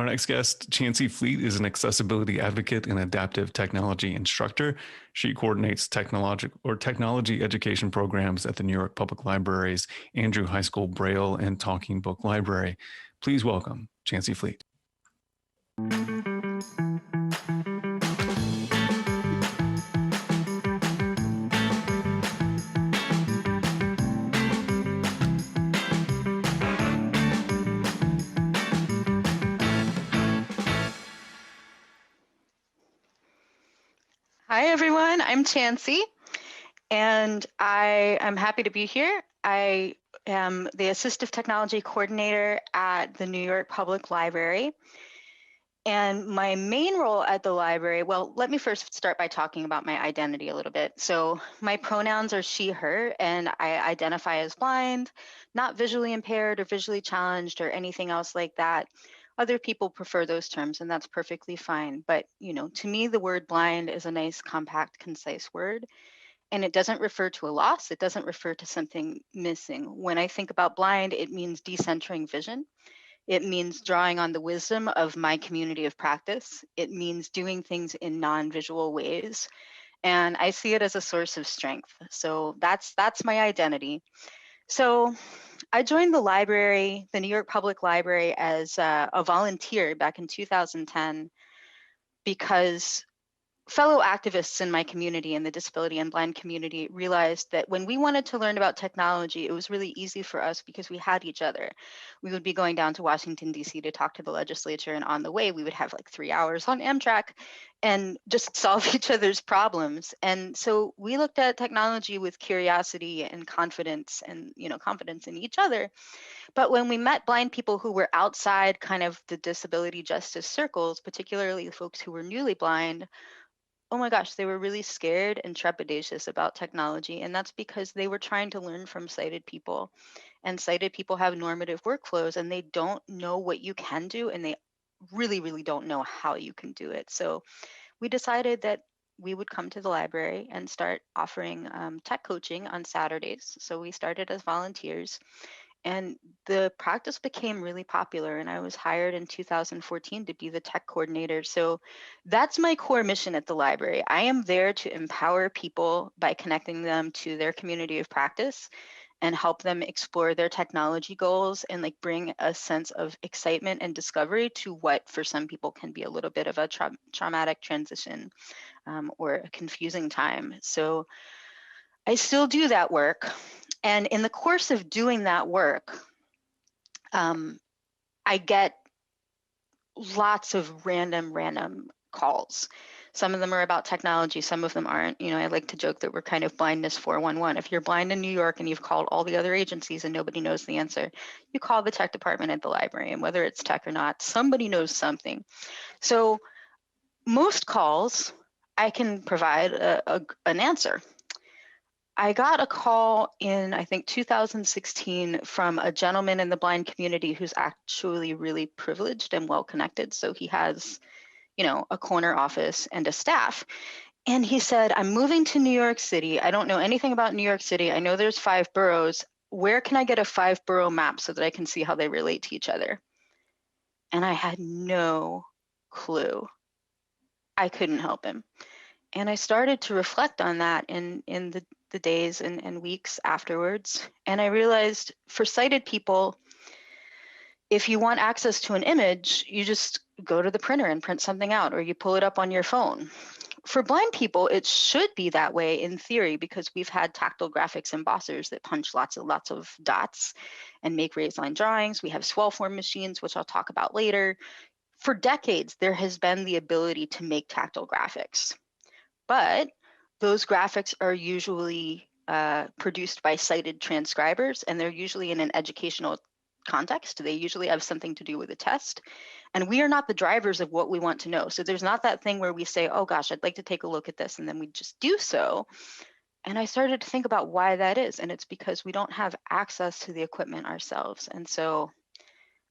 Our next guest, Chancey Fleet, is an accessibility advocate and adaptive technology instructor. She coordinates technology education programs at the New York Public Library's Andrew High School Braille and Talking Book Library. Please welcome Chancey Fleet. Hi, everyone. I'm Chancey, and I am happy to be here. I am the Assistive Technology Coordinator at the New York Public Library. And my main role at the library, well, let me first start by talking about my identity a little bit. So my pronouns are she, her, and I identify as blind, not visually impaired or visually challenged or anything else like that. Other people prefer those terms, and that's perfectly fine. But, to me, the word blind is a nice, compact, concise word. And it doesn't refer to a loss. It doesn't refer to something missing. When I think about blind, it means decentering vision. It means drawing on the wisdom of my community of practice. It means doing things in non-visual ways. And I see it as a source of strength. So that's my identity. So I joined the library, the New York Public Library, as a volunteer back in 2010 because fellow activists in my community, in the disability and blind community, realized that when we wanted to learn about technology, it was really easy for us because we had each other. We would be going down to Washington, D.C. to talk to the legislature, and on the way, we would have like 3 hours on Amtrak and just solve each other's problems. And so we looked at technology with curiosity and confidence and, confidence in each other. But when we met blind people who were outside kind of the disability justice circles, particularly the folks who were newly blind, oh my gosh, they were really scared and trepidatious about technology. And that's because they were trying to learn from sighted people. And sighted people have normative workflows and they don't know what you can do. And they really, really don't know how you can do it. So we decided that we would come to the library and start offering tech coaching on Saturdays. So we started as volunteers. And the practice became really popular, and I was hired in 2014 to be the tech coordinator. So that's my core mission at the library. I am there to empower people by connecting them to their community of practice and help them explore their technology goals and bring a sense of excitement and discovery to what for some people can be a little bit of a traumatic transition or a confusing time. So I still do that work. And in the course of doing that work, I get lots of random calls. Some of them are about technology, some of them aren't. I like to joke that we're kind of blindness 411. If you're blind in New York and you've called all the other agencies and nobody knows the answer, you call the tech department at the library, and whether it's tech or not, somebody knows something. So most calls, I can provide an answer. I got a call in, I think, 2016 from a gentleman in the blind community who's actually really privileged and well-connected. So he has, a corner office and a staff. And he said, I'm moving to New York City. I don't know anything about New York City. I know there's 5 boroughs. Where can I get a 5-borough map so that I can see how they relate to each other? And I had no clue. I couldn't help him. And I started to reflect on that in the days and weeks afterwards. And I realized for sighted people, if you want access to an image, you just go to the printer and print something out, or you pull it up on your phone. For blind people, it should be that way in theory, because we've had tactile graphics embossers that punch lots of dots and make raised line drawings. We have swellform machines, which I'll talk about later. For decades, there has been the ability to make tactile graphics. But those graphics are usually produced by sighted transcribers, and they're usually in an educational context. They usually have something to do with a test. And we are not the drivers of what we want to know. So there's not that thing where we say, oh gosh, I'd like to take a look at this, and then we just do so. And I started to think about why that is. And it's because we don't have access to the equipment ourselves. And so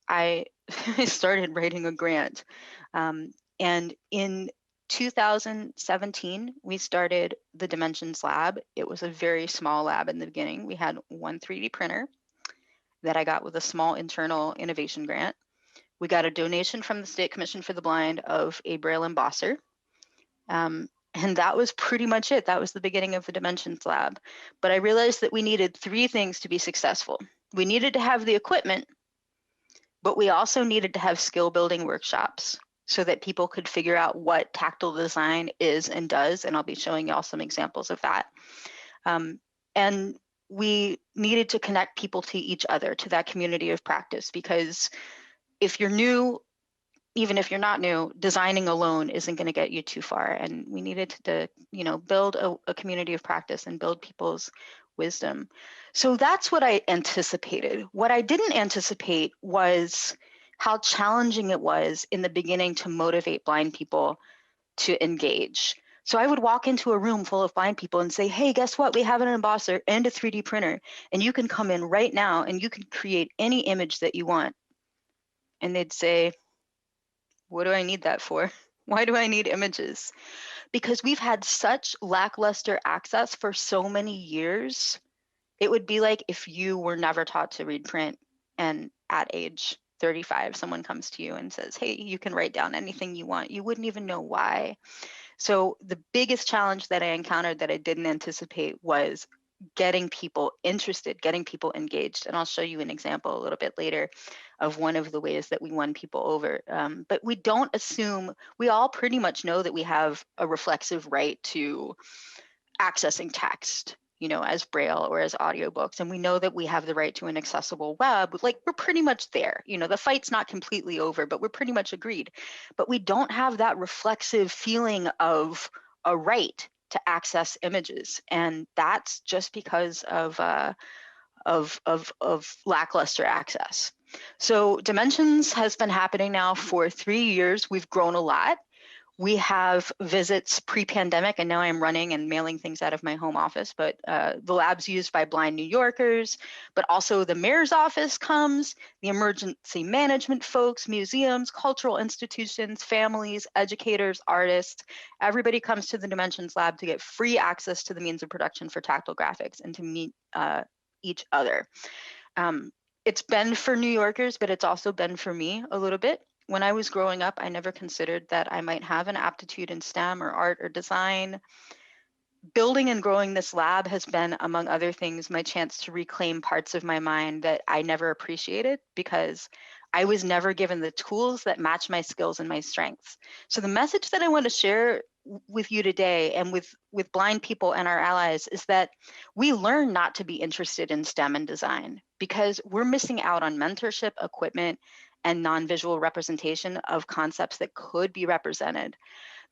I started writing a grant. And in 2017, we started the Dimensions Lab. It was a very small lab in the beginning. We had one 3D printer that I got with a small internal innovation grant. We got a donation from the State Commission for the Blind of a Braille embosser. And that was pretty much it. That was the beginning of the Dimensions Lab. But I realized that we needed 3 things to be successful. We needed to have the equipment, but we also needed to have skill building workshops so that people could figure out what tactile design is and does. And I'll be showing y'all some examples of that. And we needed to connect people to each other, to that community of practice, because if you're new, even if you're not new, designing alone isn't going to get you too far. And we needed to, build a community of practice and build people's wisdom. So that's what I anticipated. What I didn't anticipate was how challenging it was in the beginning to motivate blind people to engage. So I would walk into a room full of blind people and say, hey, guess what? We have an embosser and a 3D printer, and you can come in right now and you can create any image that you want. And they'd say, what do I need that for? Why do I need images? Because we've had such lackluster access for so many years. It would be like if you were never taught to read print and at age 35, someone comes to you and says, hey, you can write down anything you want. You wouldn't even know why. So the biggest challenge that I encountered that I didn't anticipate was getting people interested, getting people engaged. And I'll show you an example a little bit later of one of the ways that we won people over. But we don't assume, we all pretty much know that we have a reflexive right to accessing text, as Braille or as audiobooks. And we know that we have the right to an accessible web. Like, we're pretty much there. The fight's not completely over, but we're pretty much agreed. But we don't have that reflexive feeling of a right to access images. And that's just because of lackluster access. So Dimensions has been happening now for 3 years. We've grown a lot. We have visits pre-pandemic, and now I'm running and mailing things out of my home office, but the lab's used by blind New Yorkers, but also the mayor's office comes, the emergency management folks, museums, cultural institutions, families, educators, artists. Everybody comes to the Dimensions Lab to get free access to the means of production for tactile graphics and to meet each other. It's been for New Yorkers, but it's also been for me a little bit. When I was growing up, I never considered that I might have an aptitude in STEM or art or design. Building and growing this lab has been, among other things, my chance to reclaim parts of my mind that I never appreciated because I was never given the tools that match my skills and my strengths. So the message that I want to share with you today and with blind people and our allies is that we learn not to be interested in STEM and design because we're missing out on mentorship, equipment, and non-visual representation of concepts that could be represented.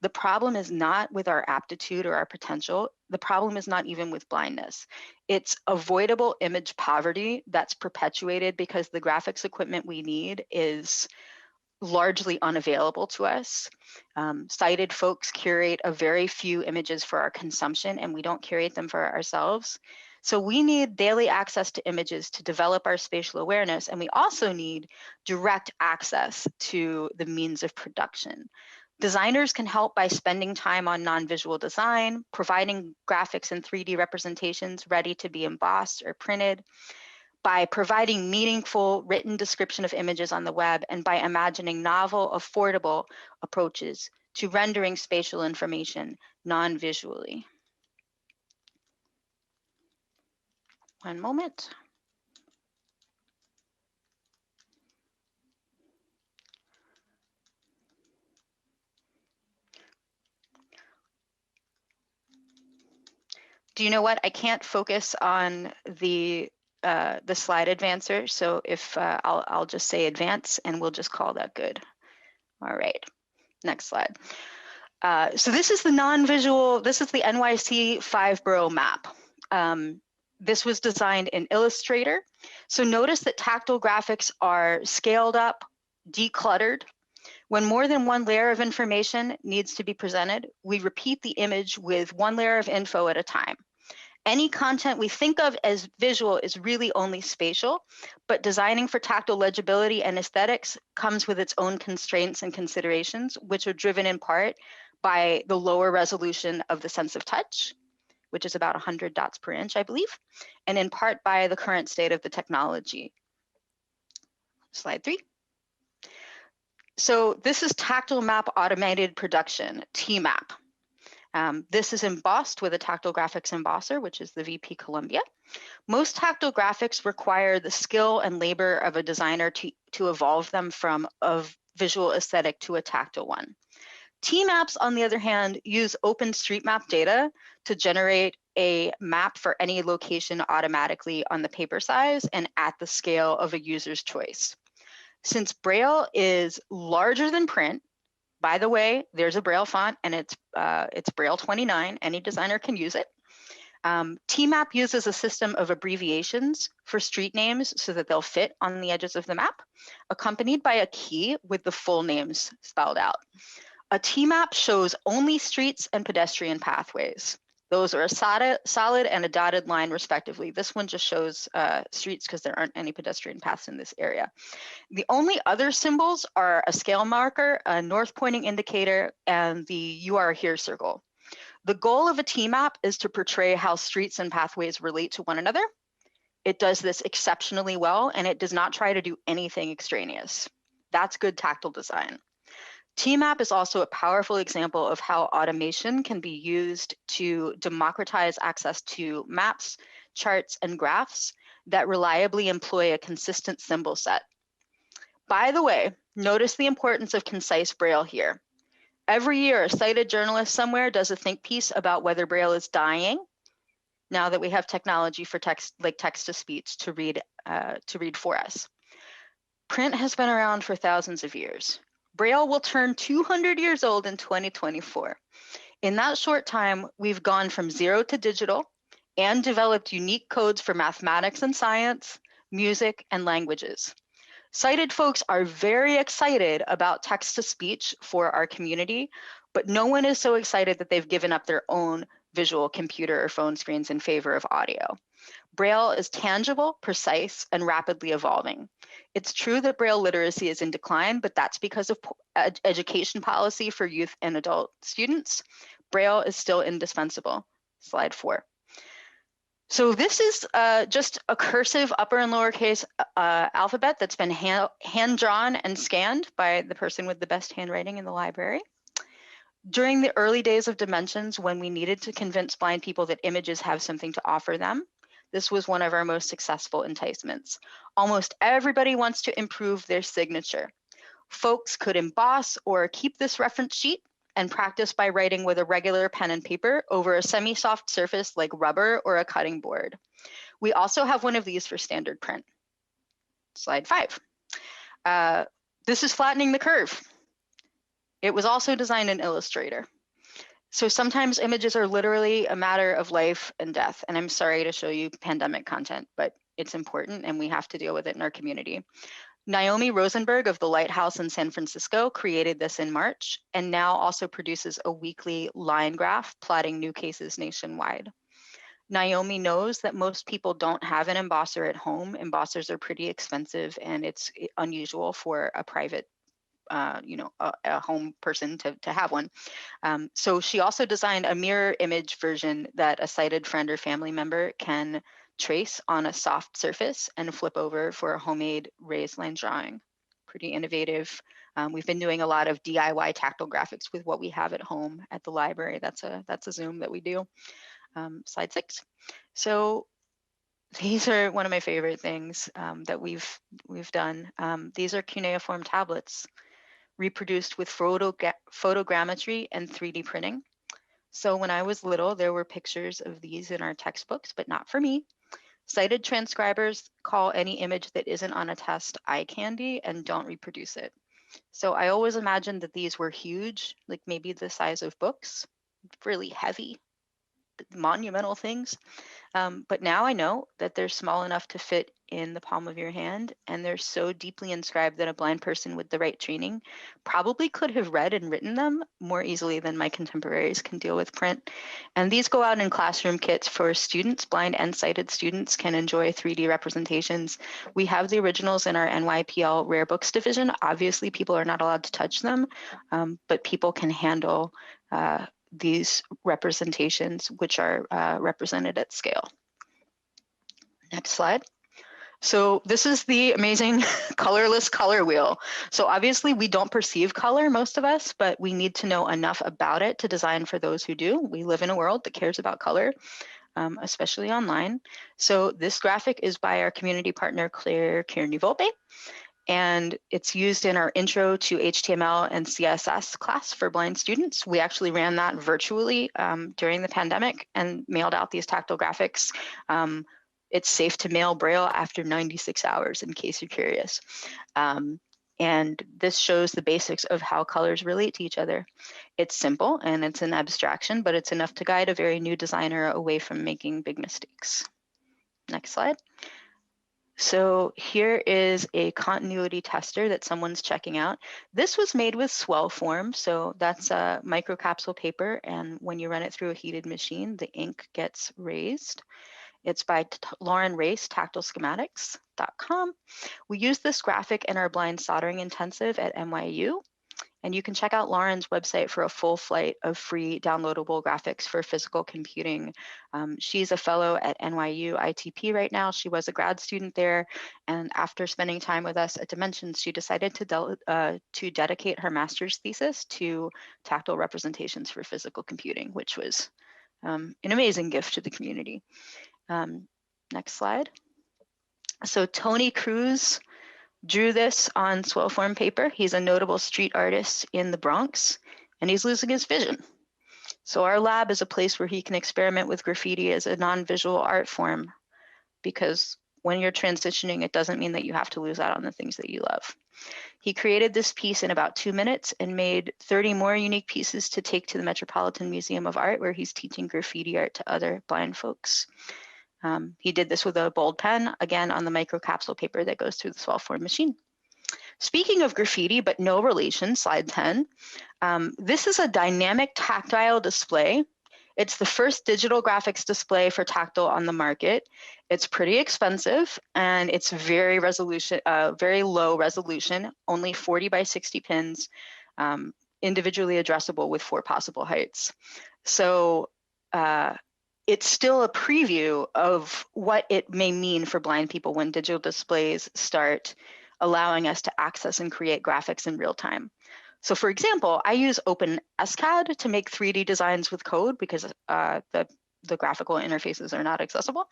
The problem is not with our aptitude or our potential. The problem is not even with blindness. It's avoidable image poverty that's perpetuated because the graphics equipment we need is largely unavailable to us. Sighted folks curate a very few images for our consumption, and we don't curate them for ourselves. So we need daily access to images to develop our spatial awareness, and we also need direct access to the means of production. Designers can help by spending time on non-visual design, providing graphics and 3D representations ready to be embossed or printed, by providing meaningful written description of images on the web, and by imagining novel, affordable approaches to rendering spatial information non-visually. One moment. Do you know what? I can't focus on the slide advancer. So if I'll just say advance and we'll just call that good. All right, next slide. So this is the non-visual, this is the NYC Five-borough map. This was designed in Illustrator. So notice that tactile graphics are scaled up, decluttered. When more than one layer of information needs to be presented, we repeat the image with one layer of info at a time. Any content we think of as visual is really only spatial, but designing for tactile legibility and aesthetics comes with its own constraints and considerations, which are driven in part by the lower resolution of the sense of touch, which is about 100 dots per inch, I believe, and in part by the current state of the technology. Slide 3. So this is Tactile Map Automated Production, TMAP. This is embossed with a Tactile Graphics embosser, which is the VP Columbia. Most tactile graphics require the skill and labor of a designer to evolve them from a visual aesthetic to a tactile one. TMAPs, on the other hand, use OpenStreetMap data to generate a map for any location automatically on the paper size and at the scale of a user's choice. Since Braille is larger than print, by the way, there's a Braille font and it's Braille 29. Any designer can use it. TMAP uses a system of abbreviations for street names so that they'll fit on the edges of the map, accompanied by a key with the full names spelled out. A TMAP shows only streets and pedestrian pathways. Those are a solid and a dotted line respectively. This one just shows streets because there aren't any pedestrian paths in this area. The only other symbols are a scale marker, a north pointing indicator, and the "you are here" circle. The goal of a TMAP is to portray how streets and pathways relate to one another. It does this exceptionally well, and it does not try to do anything extraneous. That's good tactile design. TMAP is also a powerful example of how automation can be used to democratize access to maps, charts, and graphs that reliably employ a consistent symbol set. By the way, notice the importance of concise Braille here. Every year, a cited journalist somewhere does a think piece about whether Braille is dying, now that we have technology for text, like text-to-speech, to read for us. Print has been around for thousands of years. Braille will turn 200 years old in 2024. In that short time, we've gone from zero to digital and developed unique codes for mathematics and science, music, and languages. Sighted folks are very excited about text-to-speech for our community, but no one is so excited that they've given up their own visual computer or phone screens in favor of audio. Braille is tangible, precise, and rapidly evolving. It's true that Braille literacy is in decline, but that's because of education policy for youth and adult students. Braille is still indispensable. Slide 4. So this is just a cursive upper and lowercase alphabet that's been hand-drawn and scanned by the person with the best handwriting in the library. During the early days of Dimensions, when we needed to convince blind people that images have something to offer them, this was one of our most successful enticements. Almost everybody wants to improve their signature. Folks could emboss or keep this reference sheet and practice by writing with a regular pen and paper over a semi-soft surface like rubber or a cutting board. We also have one of these for standard print. Slide 5. This is Flattening the Curve. It was also designed in Illustrator. So sometimes images are literally a matter of life and death. And I'm sorry to show you pandemic content, but it's important and we have to deal with it in our community. Naomi Rosenberg of the Lighthouse in San Francisco created this in March and now also produces a weekly line graph plotting new cases nationwide. Naomi knows that most people don't have an embosser at home. Embossers are pretty expensive and it's unusual for a private a home person to have one. So she also designed a mirror image version that a sighted friend or family member can trace on a soft surface and flip over for a homemade raised line drawing. Pretty innovative. We've been doing a lot of DIY tactile graphics with what we have at home at the library. That's a Zoom that we do. Slide 6. So these are one of my favorite things that we've done. These are cuneiform tablets reproduced with photogrammetry and 3D printing. So when I was little, there were pictures of these in our textbooks, but not for me. Sighted transcribers call any image that isn't on a test eye candy and don't reproduce it. So I always imagined that these were huge, like maybe the size of books, really heavy, monumental things. But now I know that they're small enough to fit in the palm of your hand, and they're so deeply inscribed that a blind person with the right training probably could have read and written them more easily than my contemporaries can deal with print. And these go out in classroom kits for students. Blind and sighted students can enjoy 3D representations. We have the originals in our NYPL Rare Books division. Obviously, people are not allowed to touch them, but people can handle these representations, which are represented at scale. Next slide. So this is the amazing colorless color wheel. So obviously we don't perceive color, most of us, but we need to know enough about it to design for those who do. We live in a world that cares about color, especially online. So this graphic is by our community partner, Claire Kearney-Volpe, and it's used in our intro to HTML and CSS class for blind students. We actually ran that virtually during the pandemic and mailed out these tactile graphics. It's safe to mail Braille after 96 hours, in case you're curious. And this shows the basics of how colors relate to each other. It's simple and it's an abstraction, but it's enough to guide a very new designer away from making big mistakes. Next slide. So here is a continuity tester that someone's checking out. This was made with swellform, so that's a microcapsule paper, and when you run it through a heated machine, the ink gets raised. It's by Lauren Race, tactileschematics.com. We use this graphic in our blind soldering intensive at NYU. And you can check out Lauren's website for a full flight of free downloadable graphics for physical computing. She's a fellow at NYU ITP right now. She was a grad student there. And after spending time with us at Dimensions, she decided to dedicate her master's thesis to tactile representations for physical computing, which was an amazing gift to the community. Next slide. So Tony Cruz drew this on swellform paper. He's a notable street artist in the Bronx, and he's losing his vision. So our lab is a place where he can experiment with graffiti as a non-visual art form, because when you're transitioning, it doesn't mean that you have to lose out on the things that you love. He created this piece in about 2 minutes and made 30 more unique pieces to take to the Metropolitan Museum of Art, where he's teaching graffiti art to other blind folks. He did this with a bold pen, again, on the microcapsule paper that goes through the swellform machine. Speaking of graffiti, but no relation, slide 10. This is a dynamic tactile display. It's the first digital graphics display for tactile on the market. It's pretty expensive, and it's very low resolution, only 40 by 60 pins, individually addressable with 4 possible heights. So it's still a preview of what it may mean for blind people when digital displays start allowing us to access and create graphics in real time. So for example, I use OpenSCAD to make 3D designs with code because the graphical interfaces are not accessible.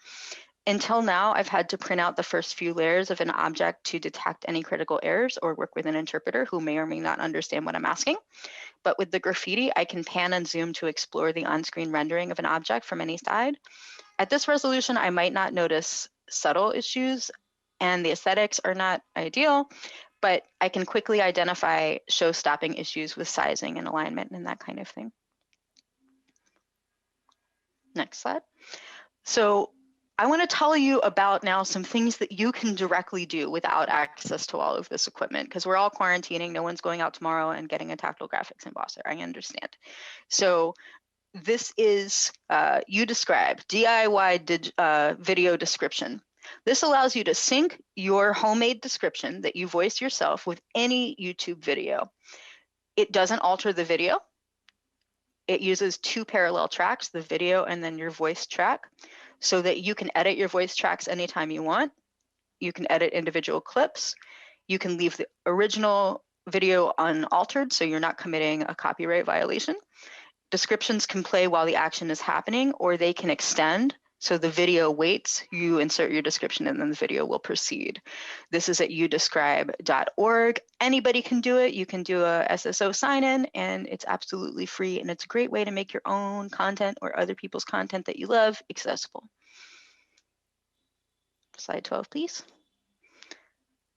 Until now, I've had to print out the first few layers of an object to detect any critical errors or work with an interpreter who may or may not understand what I'm asking. But with the graffiti, I can pan and zoom to explore the on-screen rendering of an object from any side. At this resolution, I might not notice subtle issues, and the aesthetics are not ideal, but I can quickly identify show-stopping issues with sizing and alignment and that kind of thing. Next slide. So I want to tell you about now some things that you can directly do without access to all of this equipment, because we're all quarantining. No one's going out tomorrow and getting a tactile graphics embosser. I understand. So this is UDescribe, DIY video description. This allows you to sync your homemade description that you voiced yourself with any YouTube video. It doesn't alter the video. It uses 2 parallel tracks, the video and then your voice track, so that you can edit your voice tracks anytime you want. You can edit individual clips. You can leave the original video unaltered, so you're not committing a copyright violation. Descriptions can play while the action is happening, or they can extend. So the video waits, you insert your description, and then the video will proceed. This is at udescribe.org. Anybody can do it. You can do a SSO sign-in, and it's absolutely free. And it's a great way to make your own content or other people's content that you love accessible. Slide 12, please.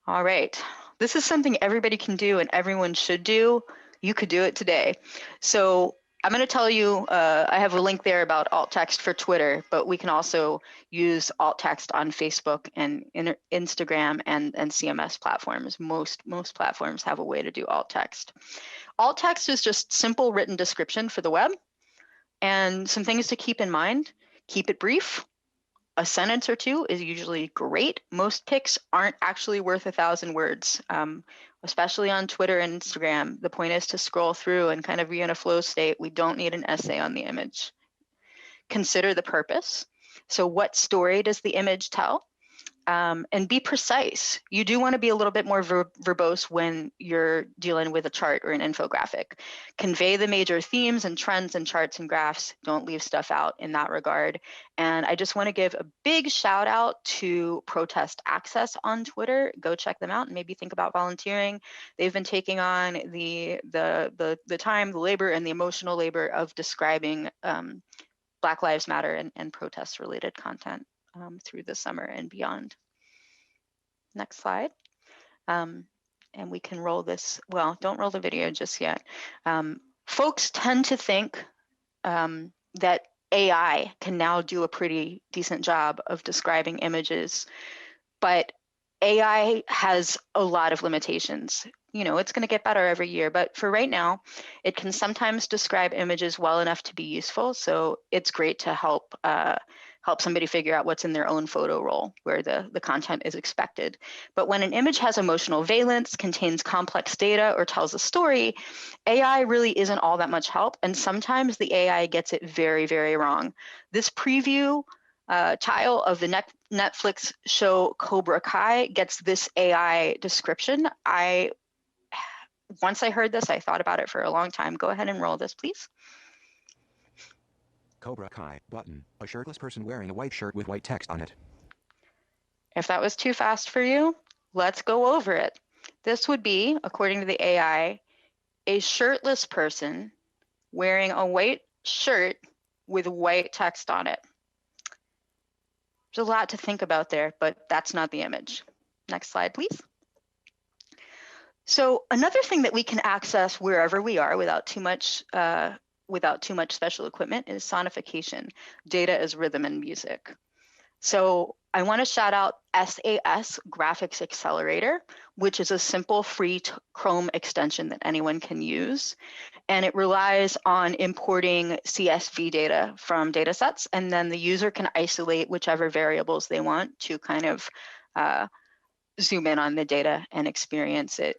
All right. This is something everybody can do and everyone should do. You could do it today. So I'm going to tell you, I have a link there about alt text for Twitter, but we can also use alt text on Facebook and Instagram and CMS platforms. Most platforms have a way to do alt text. Alt text is just simple written description for the web. And some things to keep in mind: keep it brief. A sentence or 2 is usually great. Most pics aren't actually worth 1,000 words, especially on Twitter and Instagram. The point is to scroll through and kind of be in a flow state. We don't need an essay on the image. Consider the purpose. So what story does the image tell? and be precise. You do want to be a little bit more verbose when you're dealing with a chart or an infographic. Convey the major themes and trends and charts and graphs. Don't leave stuff out in that regard. And I just want to give a big shout out to Protest Access on Twitter. Go check them out and maybe think about volunteering. They've been taking on the time, the labor, and the emotional labor of describing Black Lives Matter and protest-related content through the summer and beyond. Next slide. And we can roll this. Well, don't roll the video just yet. Folks tend to think that AI can now do a pretty decent job of describing images, but AI has a lot of limitations. You know, it's going to get better every year, but for right now, it can sometimes describe images well enough to be useful. So it's great to help somebody figure out what's in their own photo roll where the content is expected. But when an image has emotional valence, contains complex data, or tells a story, AI really isn't all that much help. And sometimes the AI gets it very, very wrong. This preview tile of the Netflix show Cobra Kai gets this AI description. Once I heard this, I thought about it for a long time. Go ahead and roll this, please. Cobra Kai button. A shirtless person wearing a white shirt with white text on it. If that was too fast for you, let's go over it. This would be, according to the AI, a shirtless person wearing a white shirt with white text on it. There's a lot to think about there, but that's not the image. Next slide, please. So another thing that we can access wherever we are without too much special equipment is sonification, data as rhythm and music. So I want to shout out SAS Graphics Accelerator, which is a simple free Chrome extension that anyone can use. And it relies on importing CSV data from data sets, and then the user can isolate whichever variables they want to kind of zoom in on the data and experience it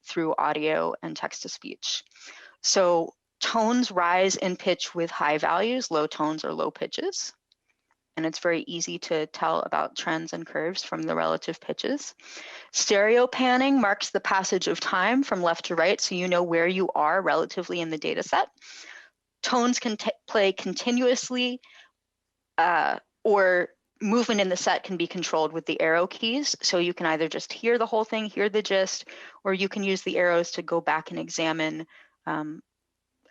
through audio and text-to-speech. So tones rise in pitch with high values, low tones or low pitches. And it's very easy to tell about trends and curves from the relative pitches. Stereo panning marks the passage of time from left to right, so you know where you are relatively in the data set. Tones can play continuously, or movement in the set can be controlled with the arrow keys. So you can either just hear the whole thing, hear the gist, or you can use the arrows to go back and examine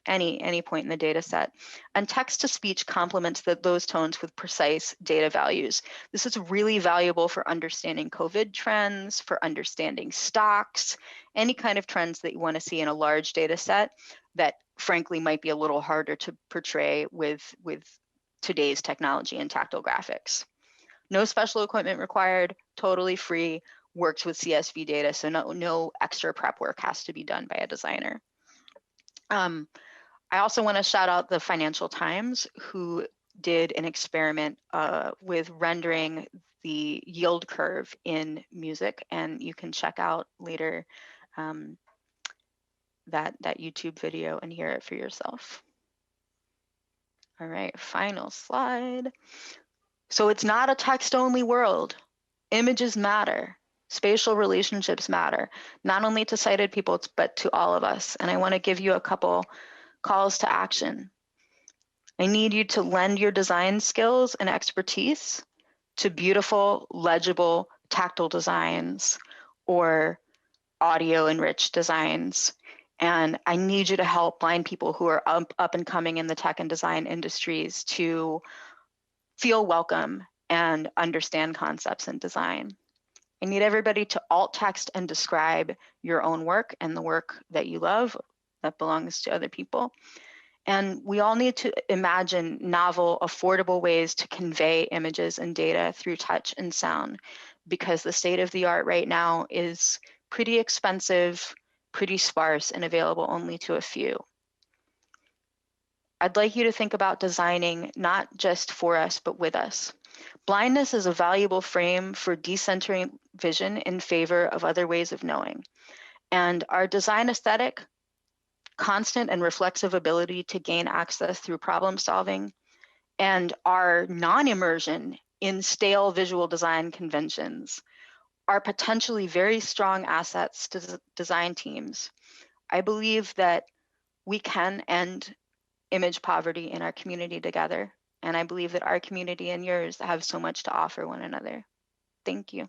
any point in the data set. And text-to-speech complements those tones with precise data values. This is really valuable for understanding COVID trends, for understanding stocks, any kind of trends that you want to see in a large data set that frankly might be a little harder to portray with today's technology and tactile graphics. No special equipment required, totally free, works with CSV data, so no extra prep work has to be done by a designer. I also want to shout out the Financial Times, who did an experiment with rendering the yield curve in music, and you can check out later that YouTube video and hear it for yourself. All right, final slide. So it's not a text-only world. Images matter. Spatial relationships matter, not only to sighted people, but to all of us. And I want to give you a couple calls to action. I need you to lend your design skills and expertise to beautiful, legible, tactile designs or audio-enriched designs. And I need you to help blind people who are up and coming in the tech and design industries to feel welcome and understand concepts in design. I need everybody to alt text and describe your own work and the work that you love that belongs to other people. And we all need to imagine novel, affordable ways to convey images and data through touch and sound, because the state of the art right now is pretty expensive, pretty sparse, and available only to a few. I'd like you to think about designing not just for us, but with us. Blindness is a valuable frame for decentering vision in favor of other ways of knowing. And our design aesthetic, constant and reflexive ability to gain access through problem solving, and our non-immersion in stale visual design conventions are potentially very strong assets to design teams. I believe that we can end image poverty in our community together. And I believe that our community and yours have so much to offer one another. Thank you.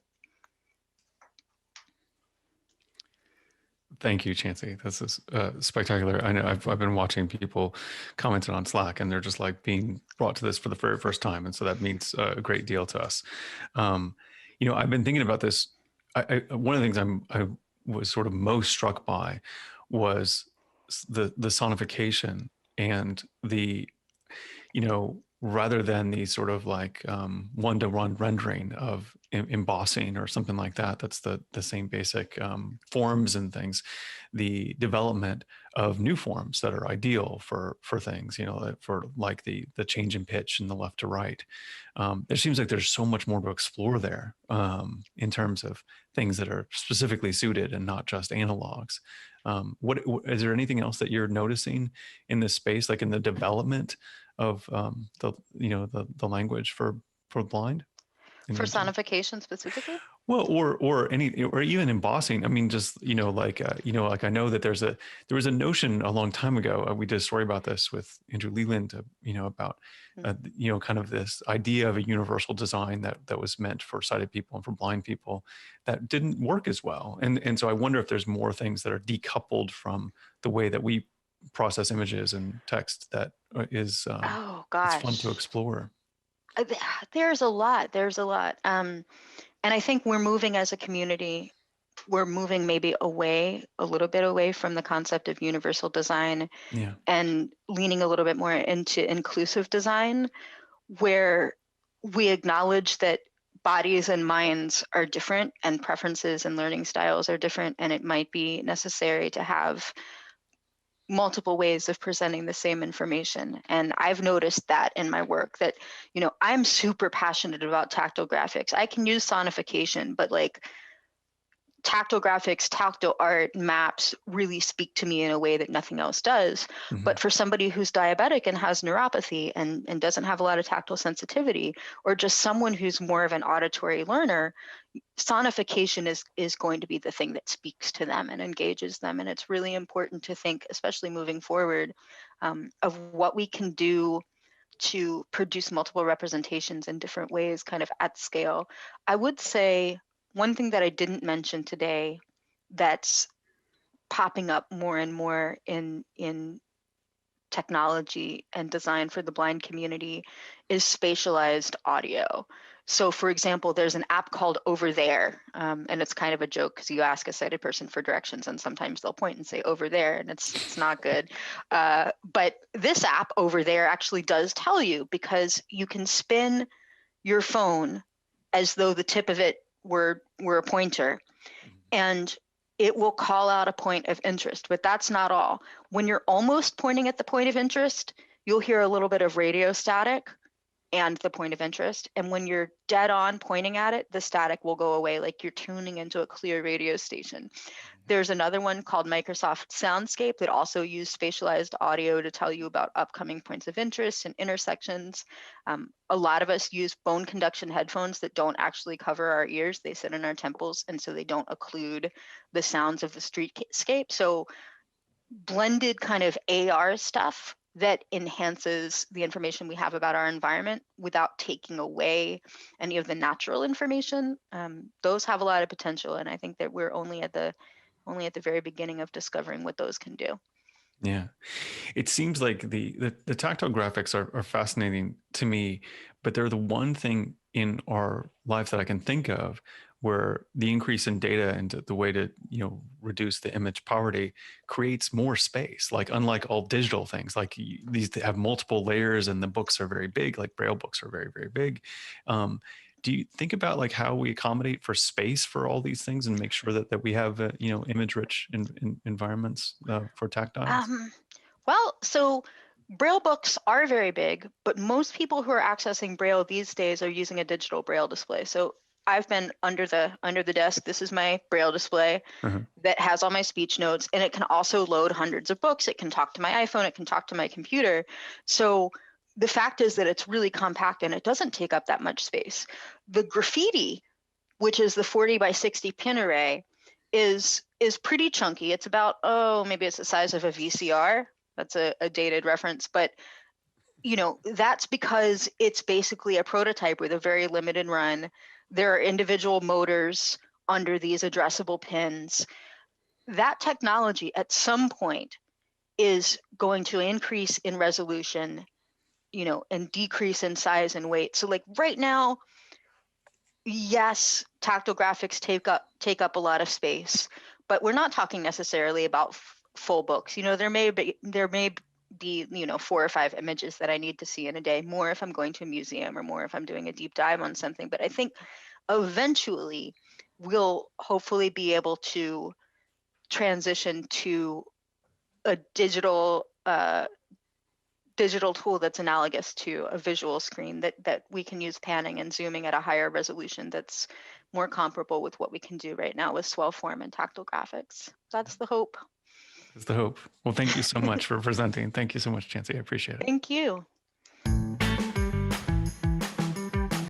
Thank you, Chancey. This is spectacular. I know I've been watching people commenting on Slack, and they're just like being brought to this for the very first time, and so that means a great deal to us. I've been thinking about this. One of the things I was sort of most struck by was the sonification and the, rather than the sort of like one-to-one rendering of embossing or something like that, that's the same basic forms and things, the development of new forms that are ideal for things, for like the change in pitch and the left to right. It seems like there's so much more to explore there in terms of things that are specifically suited and not just analogs. What is there anything else that you're noticing in this space, like in the development of the language for blind? For sonification specifically? Well, or even embossing. I mean, just like I know that there was a notion a long time ago. We did a story about this with Andrew Leland. About kind of this idea of a universal design that was meant for sighted people and for blind people that didn't work as well. And so I wonder if there's more things that are decoupled from the way that we process images and text that is oh gosh, it's fun to explore. There's a lot. And I think we're moving as a community, we're moving maybe a little bit away from the concept of universal design, and leaning a little bit more into inclusive design, where we acknowledge that bodies and minds are different and preferences and learning styles are different, and it might be necessary to have multiple ways of presenting the same information. And I've noticed that in my work that, I'm super passionate about tactile graphics. I can use sonification, but like tactile graphics, tactile art, maps really speak to me in a way that nothing else does. Mm-hmm. But for somebody who's diabetic and has neuropathy and doesn't have a lot of tactile sensitivity, or just someone who's more of an auditory learner, sonification is going to be the thing that speaks to them and engages them. And it's really important to think, especially moving forward, of what we can do to produce multiple representations in different ways, kind of at scale. I would say one thing that I didn't mention today that's popping up more and more in technology and design for the blind community is spatialized audio. So for example, there's an app called Over There, and it's kind of a joke because you ask a sighted person for directions and sometimes they'll point and say over there, and it's not good. But this app Over There actually does tell you, because you can spin your phone as though the tip of it were a pointer, and it will call out a point of interest. But that's not all. When you're almost pointing at the point of interest, you'll hear a little bit of radio static and the point of interest. And when you're dead on pointing at it, the static will go away, like you're tuning into a clear radio station. There's another one called Microsoft Soundscape that also used spatialized audio to tell you about upcoming points of interest and intersections. A lot of us use bone conduction headphones that don't actually cover our ears. They sit in our temples, and so they don't occlude the sounds of the streetscape. So blended kind of AR stuff that enhances the information we have about our environment without taking away any of the natural information. Those have a lot of potential, and I think that we're only at the very beginning of discovering what those can do. Yeah, it seems like the tactile graphics are fascinating to me, but they're the one thing in our life that I can think of where the increase in data and the way to reduce the image poverty creates more space. Like unlike all digital things, like these have multiple layers and the books are very big, like Braille books are very, very big. Do you think about like how we accommodate for space for all these things and make sure that we have image-rich environments for tactiles? Well, so Braille books are very big, but most people who are accessing Braille these days are using a digital Braille display. So I've been under the desk. This is my Braille display that has all my speech notes, and it can also load hundreds of books. It can talk to my iPhone. It can talk to my computer. So the fact is that it's really compact and it doesn't take up that much space. The Graffiti, which is the 40 by 60 pin array, is pretty chunky. It's about, maybe it's the size of a VCR. That's a dated reference, but that's because it's basically a prototype with a very limited run. There are individual motors under these addressable pins. That technology at some point is going to increase in resolution, and decrease in size and weight. So like right now, yes, tactile graphics take up a lot of space, but we're not talking necessarily about full books. There may be 4 or 5 images that I need to see in a day, more if I'm going to a museum or more if I'm doing a deep dive on something. But I think eventually we'll hopefully be able to transition to a digital tool that's analogous to a visual screen that we can use panning and zooming at a higher resolution that's more comparable with what we can do right now with swellform and tactile graphics. That's the hope. That's the hope. Well, thank you so much for presenting. Thank you so much, Chancey. I appreciate it. Thank you.